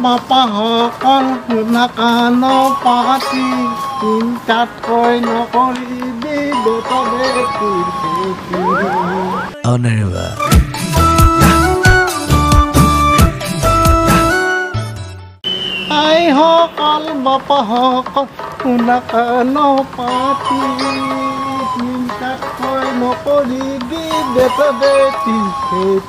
Bapak gunakan pati tingkat koi nokori di bota betul. Oh never. Ai hokal bapak hokal gunakan pati tingkat koi nokori di bota betul.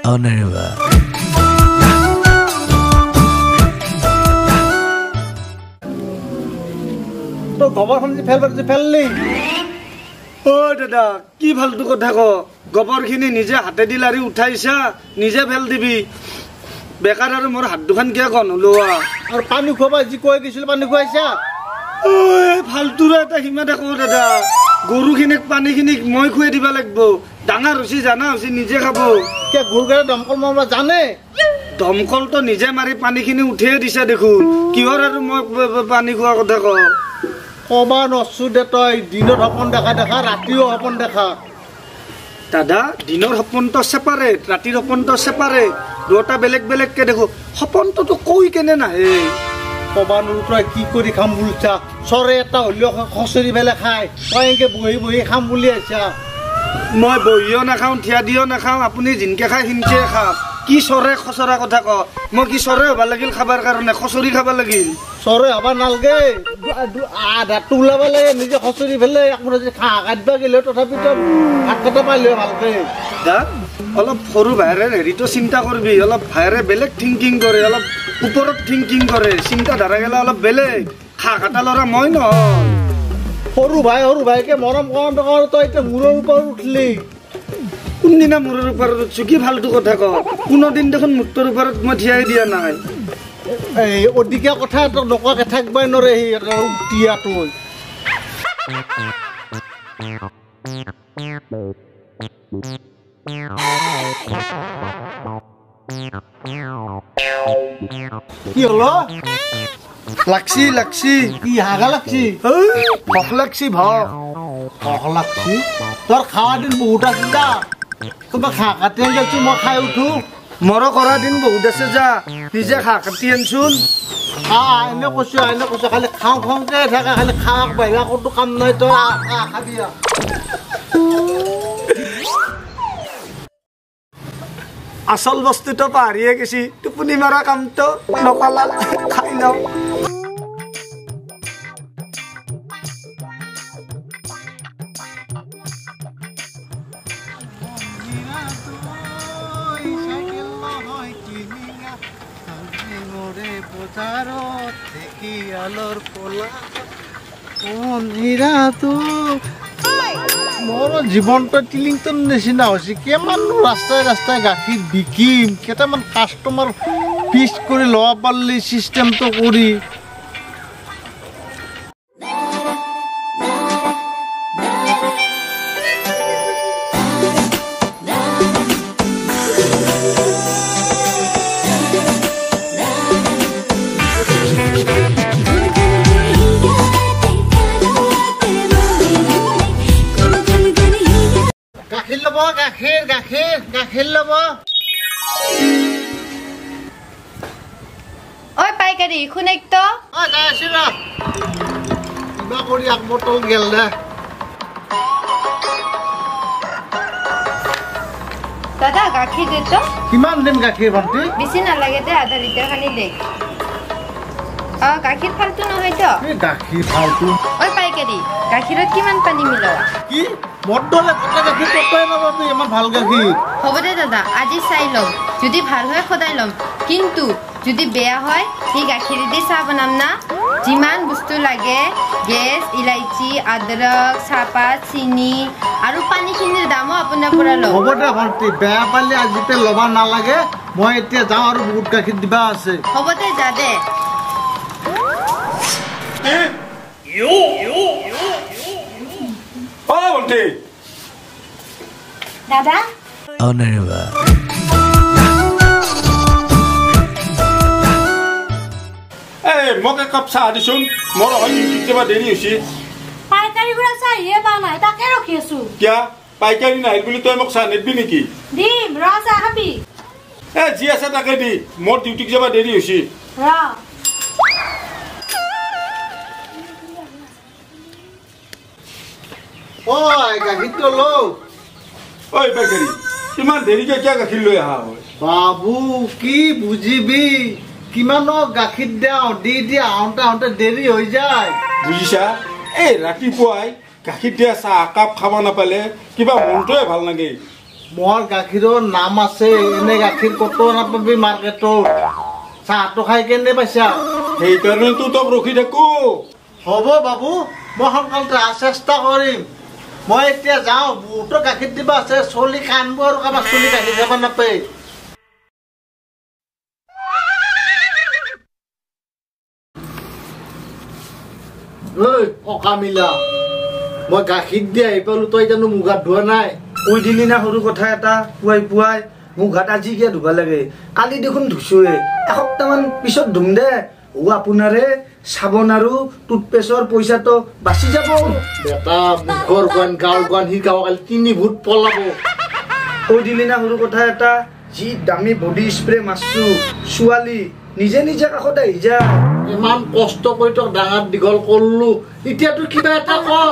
Oh never. তো গোবর খান ফেলবার ফেললি ও দাদা কি ফালতু কথা ক গোবরখিনি নিজে হাতে লাৰি উঠাইছা নিজে ফেল দিবি বেকাৰ আৰু মোৰ হাত দুখন কিয় গন লোৱা আৰু পানী খোৱা যি কৈ গৈছিল পানী খুৱাইছা ঐ ফালতুৰে এটা হিমা দেখো দাদা গৰুখিনিক পানীখিনিক মই খুৱাই দিব লাগিব ডাঙৰ হৈছি জানা হৈছি নিজে খাব কে গৰুগাৰে দমকল মাৰবা জানে দমকলটো নিজে মাৰি পানীখিনি উঠিয়ে দিছে দেখোন কিহৰ আৰু মই পানী খোৱা কথা ক কবা নচু দে তই দিনত সপোন দেখা ৰাতিও সপোন দেখা দাদা দিনৰ সপোনটো সেপাৰেট ৰাতিৰ সপোনটো সেপাৰেট দুটা বেলেগ বেলেগকে দেখো সপোনটোতো কৈ কেনে নাহে কবা নুৰু তই কি কৰি খাম বুলিছা চৰে এটা হলেও খচৰি ফেলে খাই তই এনেকে বহি বহি খাম বুলি আহিছা মই বহিও নাখাওঁ থিয়া দিও নাখাওঁ আপুনি জিনকে খাই সিনকে খা কি চৰে খচৰা কথা ক মই কি চৰে হবা লাগিল খাবাৰ কাৰণে খচৰি খাবা লাগিল চৰে হবা নালগে আধাটো ওলাব লাগে নিজে খচৰি ফেলে আপোনাৰ যদি খা কাটবা গেলে তথাপিতো ভাত কাটা পাইলে ভালকে দা অলপ সৰু ভাইৰে হেৰিটো চিন্তা কৰবি অলপ ভাইৰে বেলেগ থিংকিং কৰে অলপ ওপৰত থিংকিং কৰে চিন্তা ধাৰা গেলা অলপ বেলেগ খা কাটা ল'ৰা মই নহয় সৰু ভাইকে মৰম কৰোঁতে তই এতিয়া মূৰৰ ওপৰত উঠলি কোনদিনা মূৰৰ ওপৰত উঠছো কি ফালতু কথা ক কোনোদিন দেখোন মূৰৰ ওপৰত মই থিয়াই দিয়া নাই এই অধিকা কথা এটা নকৱাকে থাকবাই নৰে সি উঠিয়াটো কি হলো লাগছি কি হাগা লাগছি ভক লাগছি ভক লাগছি তোর খাওয়া দিন বহুত আছে যা তোমার খা কাটি যাচ্ছি মই খাই উঠো মরো করা দিন বহুত আছে যা নিজে খা কাটি আনছুন এনে কৈছো খালি খাওঁকে থাকে খালি খাওক বাহিৰা ক'তো কাম নাই তই খাবি আসল বস্তুটো পাহৰিয়ে গেছি টোপনি মাৰা কামটো নকলা খাই লওঁ মোৰ জীৱনটো টিলিংটন নিচিনা হৈছে কিমান ৰাস্তাই গাখীৰ বিকিম কেইটামান কাষ্টমাৰ পিচ কৰি ল'ব পাৰিলে চিষ্টেমটো কৰি গাখীৰ ল'ব ঐ পাইকাৰী শুনেক তো যাই আছো ৰ কিবা কৰি এক বটল গেল দে দাদা গাখীৰ দে তো কিমান দিম গাখীৰ ভণ্টি বেছি নালাগে দে আধা লিটাৰ খানি দে গাখীৰ ফালতু নহয় তো গাখীৰ ফালতু ঐ পাইকাৰী গাখীৰত কিমান পানী মিলোৱা কি বৰ্ডলে কটা গাখীৰ কটাই নাপাবি ইমান ভাল গাখীৰ হ'ব দে দাদা আজি চাই ল'ম যদি ভাল হয় সদায় ল'ম কিন্তু যদি বেয়া হয় এই গাখীৰেদি চাহ বনাম না যিমান বস্তু লাগে গেছ ইলাইচি আদৰক চাহপাত চিনি আৰু পানীখিনিৰ দামো আপোনাৰ পৰা ল'ম হ'ব দে ভণ্টি বেয়া পালে আজিতে ল'ব নালাগে মই এতিয়া যাওঁ আৰু বহুত গাখীৰ দিবা আছে হ'ব দে যা দে ভণ্টি দাদা অনাৰিবা এই মোক একাপ চাহ দিচোন মোৰ হয় কেতিয়াবা দেৰি হৈছে পাইকাৰী গুড়া চাহিয়ে পা নাই তাকে ৰখি আছো কিয়া পাইকাৰী নাহিল বুলি তই মোক চাহ নিদিবি নেকি দিম ৰ চাহ খাবি যি আছে তাকে দি মোৰ ডিউটিত যাবা দেৰি হৈছে ৰ ঐ গাখীৰটো লওঁ ঐ পাইকাৰী কিমান দেৰিকে কিয় গাখীৰ লৈ অহা হয় বাবু কি বুজিবি কিমানক গাখীৰ দিওঁ দি আহোঁতে আহোঁতে দেৰি হৈ যায় বুজিছা এই ৰাতিপুৱাই গাখীৰ দিয়া চাহ একাপ খাব নাপালে কিবা মনটোৱে ভাল লাগে মোৰ গাখীৰৰ নাম আছে এনে গাখীৰ ক'তো নাপাবি মাৰ্কেটত চাহটো খাই কেনে পাইছা সেইকাৰণেতো তোক ৰখি থাকো হ'ব বাবু মই সোনকালে চেষ্টা কৰিম মই এতিয়া যাওঁ বহুতো গাখীৰ দিব আছে চলি কান্দব আৰু কাৰোবাৰ চলি গাখীৰ খাব নাপায় ঐ অকামিলা মই গাখীৰ দি আহি পালো তই জানো মুখ হাত ধোৱা নাই কৈ দিলি না সৰু কথা এটা পুৱাই মুখ হাত আজি কিয় ধুবা লাগে কালি দেখোন ধুইছোৱে এসপ্তাহমান পিছত ধুম দে আপোনাৰে চাবোন আৰু টুথপেষ্টৰ পইচাটো বাচি যাব বেটা মুখৰ গান গাঁৱৰ গান সি গাঁও কালি 3 ভূত পলাব কৈ দিলি না সৰু কথা এটা যি দামী বডি স্প্ৰে মাৰছো ছোৱালী নিজে নিজে কাষত আহি যা ইমান কষ্ট কৰি তোক ডাঙৰ দীঘল কৰিলো এতিয়া তোৰ কিবা এটা কৰ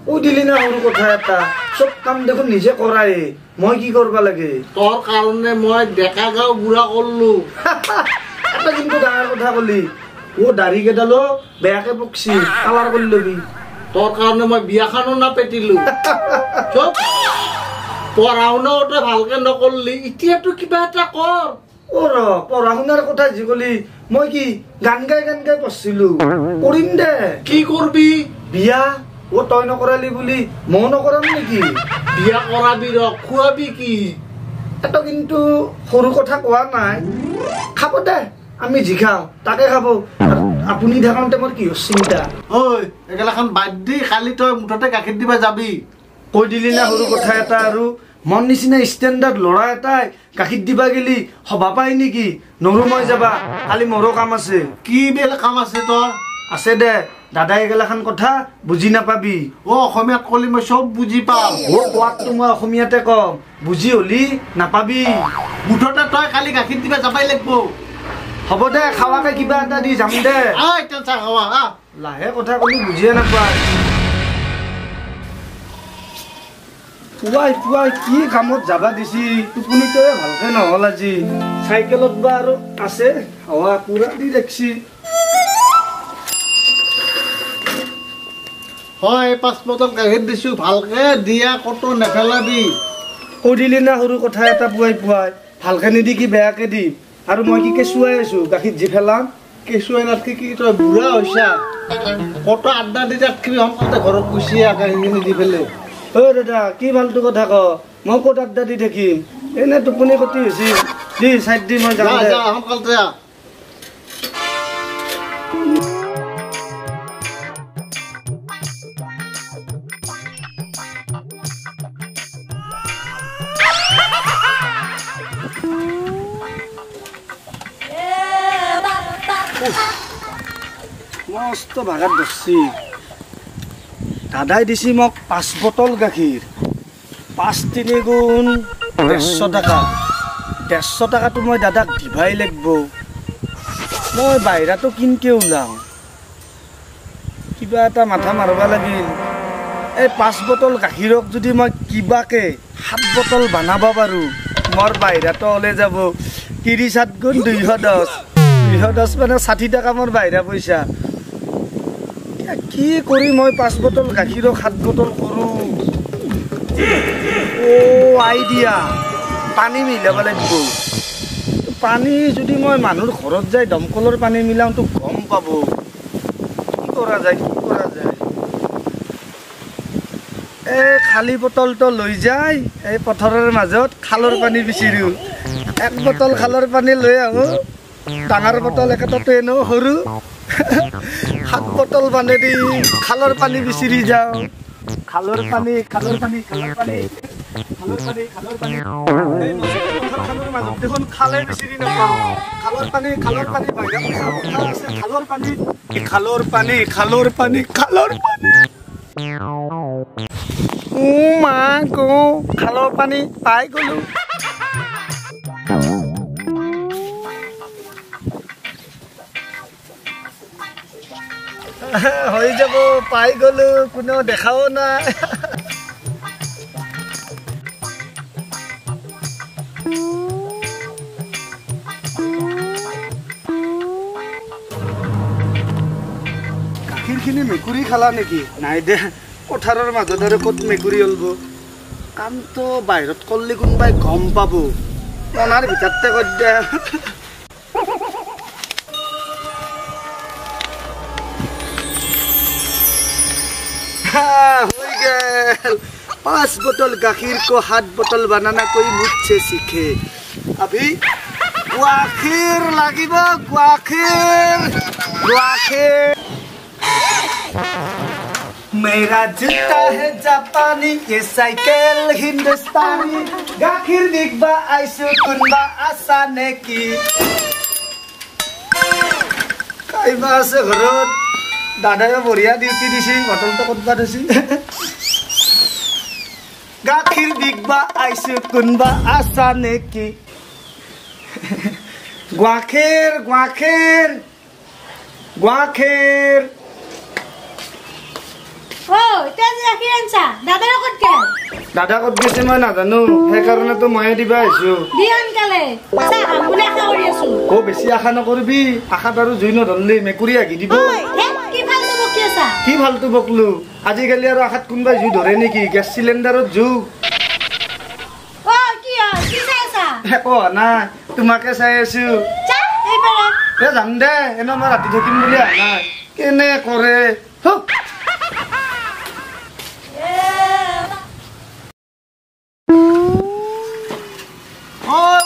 কৈ দিলি না সৰু কথা এটা চব কাম দেখোন নিজে কৰাই মই কি কৰবা লাগে তোৰ কাৰণে মই ডেকা গাঁও বুঢ়া কৰিলো এটা কিন্তু ডাঙৰ কথা কলি দাড়ি কেইডালো বেয়াকে পকছি কালাৰ কৰি লবি তোৰ কাৰণে মই বিয়াখনো নাপেতিলো চব পঢ়া শুনাও তই ভালকে নকৰলি এতিয়াতো কিবা এটা কৰ পঢ়া শুনাৰ কথা যি কলি মই কি গান গাই পঢ়ছিলো কৰিম দে কি কৰবি বিয়া তই নকৰালি বুলি মই নকৰাম নেকি বিয়া কৰাবি ৰ খুৱাবি কি এটা কিন্তু সৰু কথা কোৱা নাই খাব দে আমি যি খাওঁ তাকে খাব আপুনি থাকোঁতে মোৰ কি চিন্তা ঐ এগেলাখন বাদ দি কালি তই মুঠতে গাখীৰ দিবা যাবি কৈ দিলি না সৰু কথা এটা আৰু মন নিচিনা ষ্টেণ্ডাৰ্ড ল'ৰা এটাই গাখীৰ দিবা গেলি সভা পাই নেকি নৰো মই যাবা কালি মোৰো কাম আছে কি বেলেগ কাম আছে তোৰ আছে দে দাদাই এগেলাখান কথা বুজি নাপাবি অসমীয়াত কলি মই চব বুজি পাম কোৱাতটো মই অসমীয়াতে কম বুজি হলি নাপাবি মুঠতে তই কালি গাখীৰ দিবা যাবাই লাগিব হ'ব দে খাৱাকে কিবা এটা দি যাম দে চাহ খাৱা লাহে কথা কলি বুজিয়ে নাপায় পুৱাই কি কামত যাবা দিছি টোপনিতে ভালকে নহল আজি চাইকেলত বা আৰু আছে হাৱা পুৰা দি দেখছি হয় 5 বটল গাখীৰ দিছো ভালকে দিয়া কতো নেপেলাবি কৈ দিলি না সৰু কথা এটা পুৱাই ভালকে নিদি কি বেয়াকে দি আৰু মই কি কেঁচুৱাই আছো গাখীৰ যি ফেলাম কেঁচুৱাই নাথকি কি তই বুঢ়া হৈছা কতো আড্ডা দি তাতকি সোনকালে ঘৰত গুচি গাখীৰখিনি দি পেলাই দাদা কি ভালটো কথা ক মই ক'ত আড্ডা দি থাকিম এনে টোপনি ক্ষতি হৈছে দি চাইড দি মই যাম সোনকালে যা মস্ত ভাগাত ধরছি দাদাই দিছি মোক 5 বটল গাখীৰ 5 গুণ 150 টাকা 150 টাকাটো মই দাদাক দিবাই লাগিব মই বাহিৰাটো কিনকে ওলাম কিবা এটা মাথা মাৰবা লাগিল এই 5 বটল গাখীৰক যদি মই কিবাকে 7 বটল বানাব পাৰো মোৰ বাহিৰাটো ওলাই যাব 37 গুণ 210 মানে 60 টাকা মোৰ বাহিৰা পইচা কি কৰি মই 5 বটল গাখীৰক 7 বটল কৰোঁ আইডিয়া পানী মিলাব লাগিব পানী যদি মই মানুহৰ ঘৰত যাই দমকলৰ পানী মিলাওঁ তো গম পাব কি কৰা যায় এই খালী বটলটো লৈ যাই এই পথাৰৰ মাজত খালৰ পানী বিচাৰোঁ 1 বটল খালৰ পানী লৈ আহোঁ ডাঙৰ বটল একেটাতে এনেও সৰু 7 বটল পানী দি খালৰ পানী বিচাৰি যাওঁ খালৰ পানী খালৰ পানী খালৰ পানী খালৰ পানী খালৰ পানী এই খালৰ মাজত দেখোন খালে বিচাৰি নাপাওঁ খালৰ পানী বাহিৰা কথা আছে খালৰ পানী খালৰ পানী খালৰ পানী খালৰ পানী ও মা গো খালৰ পানী পাই গলো হৈ যাব পাই গলো কোনো দেখাও নাই গাখীৰখিনি মেকুৰী খালা নেকি নাই দে পথাৰৰ মাজত আৰু ক'ত মেকুৰী ওলব কামটো বাহিৰত কৰিলে কোনোবাই গম পাব মনাৰ ভিতৰতে কৰি দে हो गया 5 बोतल गाखीर को 7 बोतल बनाना कोई मुझसे सीखे अभी गाखीर लागिबो गाखीर मेरा जूता है जापानी ये साइकिल हिंदुस्तानी गाखीर दिखबा आइसु कुनबा आसाने की काइबा से घरत दादाए बढिया डिउटी दिছি বটলটো কতবা দিছি গাখীৰ দিগবা আইছো কোনবা আছা নেকি গাখীৰ গাখীৰ গাখীৰ ও তেজ গাখীৰ আনছা দাদাৰ কত গেল দাদা কত গৈছে মই নাজানো সেই কাৰণে তো মই দিবা আইছো দিয়ান কালে চা আমুলে আশা কৰি আছো ও বেছি আশা নকৰবি আশা আৰু জুই নধৰলি মেকুৰী আগি দিব কি ফালতু বকলু আজিকালি আৰু আশাত কোনবা জুই ধৰে নেকি গ্যাস সিলিন্ডাৰত জুগ ও কি কি চাইছা একো না তোমাকে চাই আছো চা এইবাৰে এ যাম দে এনে মই ৰাতি থাকিম বুলি আহা কেনে কৰে ও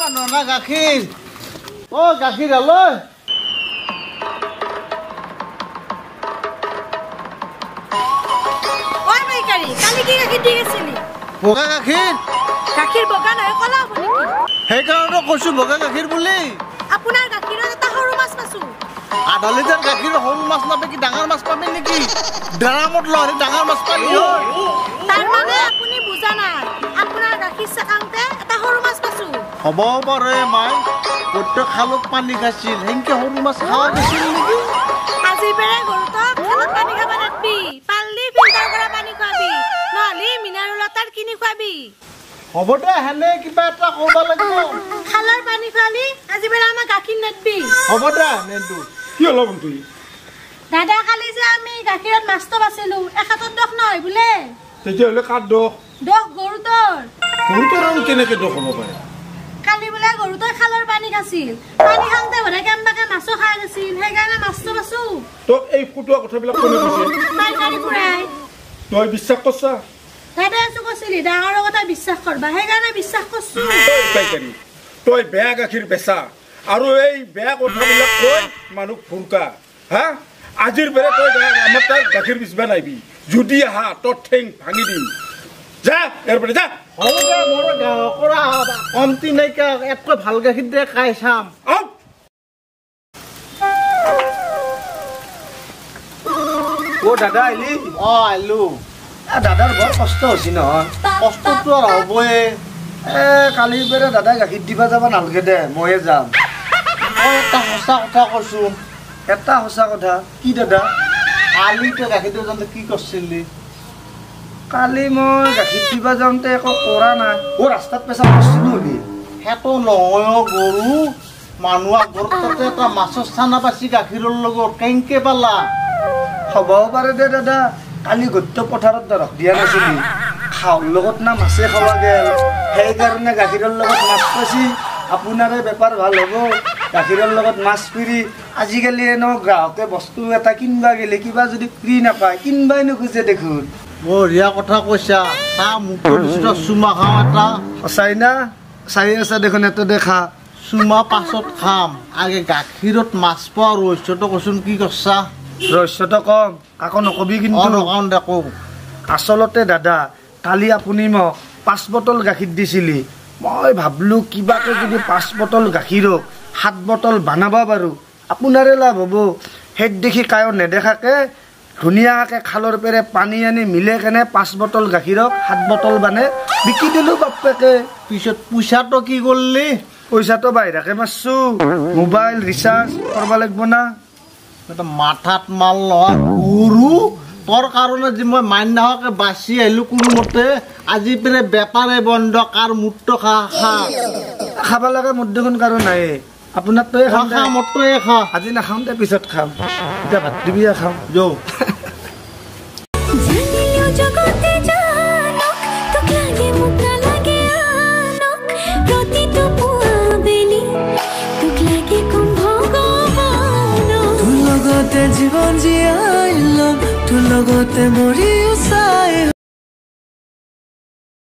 বাননা গাখীৰ ও গাখীৰ আলৈ কালি কি গাখীৰ দি গেছিলি বগা গাখীৰ গাখীৰ বগা নহয় কলা হ'ব নেকি সেইকাৰণে কৈছো বগা গাখীৰ বুলি আপোনাৰ গাখীৰত এটা সৰু মাছ পাছো আধা লিটাৰ গাখীৰ সৰু মাছ নাপায় কি ডাঙৰ মাছ পাবি নেকি ড্ৰামত লৰি ডাঙৰ মাছ পাবি তাৰ মানে আপুনি বুজা নাই আপোনাৰ গাখীৰ চাকাংতে এটা সৰু মাছ পাছো হ'ব পাৰে মাই প্ৰত্যেক খালত পানী খাইছিল হেনকে সৰু মাছ খাৱা গৈছিল নেকি আজি বেৰে গৰুটো খালত পানী খাব নাপবি পাল্লি ফিল্টাৰ কৰা পানী খুৱাবি নহলি মিনাৰেল ৱাটাৰ কিনি খুৱাবি হ'ব দে হেনে কিবা এটা কৰিব লাগিব খালৰ পানী খুৱালি আজি বেৰে আমাৰ গাখীৰ নাপবি হ'ব দে নেদু কি হল বন্ধু দাদা কালি যে আমি গাখীৰত মাছটো বাছিলো এখাতত দখ নহয় বোলে তেতিয়াহ'লে কাৰ দোষ দখ গৰুটোৰ গৰুটোৰ আৰু কেনেকে দোষ হ'ব পাৰে কালি বোলে গৰুটোই খালৰ পানী খাইছিল পানী খাওঁতে বোলে কেম্বাকে মাছো খাই গৈছিল সেইকাৰণে মাছটো বাছো তোক এই ফুটোৱা কথাবিলাক কোনে কৈছে পাইকাৰী ফুৰাই তই বিশ্বাস কৰছা দাদাই আছো কৈছিলি ডাঙৰৰ কথা বিশ্বাস কৰবা সেইকাৰণে বিশ্বাস কৰছো পাইকাৰী তই বেয়া গাখীৰ বেচা আৰু এই বেয়া কথাবিলাক কৈ মানুহ ফুৰকা হা আজিৰ বেৰে তই আমাৰ তাত গাখীৰ বিচবা নাইবি যদি আহা তোৰ ঠেং ভাঙি দিম যা ইয়াৰ পৰা যা হ'ব দে মোৰ কৰা কমতি নাইকা এতকৈ ভাল গাখীৰ দে খাই চাম আও ও দাদা আইলি আইলো দাদাৰ বৰ কষ্ট হৈছে নহয় কষ্টটো আৰু হ'বই কালি বেৰে দাদাই গাখীৰ দিবা যাব নালাগে দে ময়ে যাম মই এটা সঁচা কথা কৈছো এটা সঁচা কথা কি দাদা কালি তই গাখীৰ দিব যাওঁতে কি কৰিছিলি কালি মই গাখীৰ দিবা যাওঁতে একো কৰা নাই ৰাস্তাত পেচাব কৰিছিলো নেকি সেইটো নহয় গৰু মানুহৰ ঘৰত তাতে এটা মাছৰ চানা পাইছি গাখীৰৰ লগত কেনেকে পালা হ'বও পাৰে দে দাদা কালি গোটেই পথাৰত দৰৱ দিয়া নাছিলি খাওঁৰ লগত না মাছে খাৱা গেল সেইকাৰণে গাখীৰৰ লগত মাছ পাইছি আপোনাৰে বেপাৰ ভাল হ'ব গাখীৰৰ লগত মাছ ফ্ৰী আজিকালি এনেও গ্ৰাহকে বস্তু এটা কিনবা গেলে কিবা যদি ফ্ৰী নাপায় কিনবাই নোখোজে দেখোন বঢ়িয়া কথা কৈছা তা মোক চুমা খাওঁ এটা সঁচাই না চাই আছা দেখোন এটো দেখা চুমা পাছত খাম আগে গাখীৰত মাছ পোৱা ৰহস্যটো কচোন কি কৰছা ৰহস্যটো কম আকৌ নকবি কিন্তু নকওঁ দে কওঁ আচলতে দাদা কালি আপুনি মোক 5 বটল গাখীৰ দিছিলি মই ভাবলো কিবাকে যদি 5 বটল গাখীৰক 7 বটল বানাব পাৰোঁ আপোনাৰে লাভ হ'ব হেড দেখি কায়ো নেদেখাকে ধুনীয়াকৈ খালৰ পেৰে পানী আনি মিলে কেনে 5 বটল গাখীৰক 7 বটল বানে বিকি দিলোঁ বাপ্পেকে পিছত পইচাটো কি কৰিলি পইচাটো বাহিৰাকে মাৰছোঁ মোবাইল ৰিচাৰ্জ কৰিব লাগিব না এটা মাথাত মাল নহয় গৰু তোৰ কাৰণে যে মই মান্য হোৱাকে বাচি আহিলোঁ কোনোমতে আজি পেৰে বেপাৰে বন্ধ কাৰ মুটটো খাব লগা মোৰ দেখোন কাৰো নাই আপোনাৰ তই খা মোৰটোৱে খা আজি নাখাম দে পিছত খাম এতিয়া ভাত দিবিয়ে খাম যাওঁ তোৰ লগতে জীৱন জীয়াই ল'ম তোৰ লগতে মৰিও চাম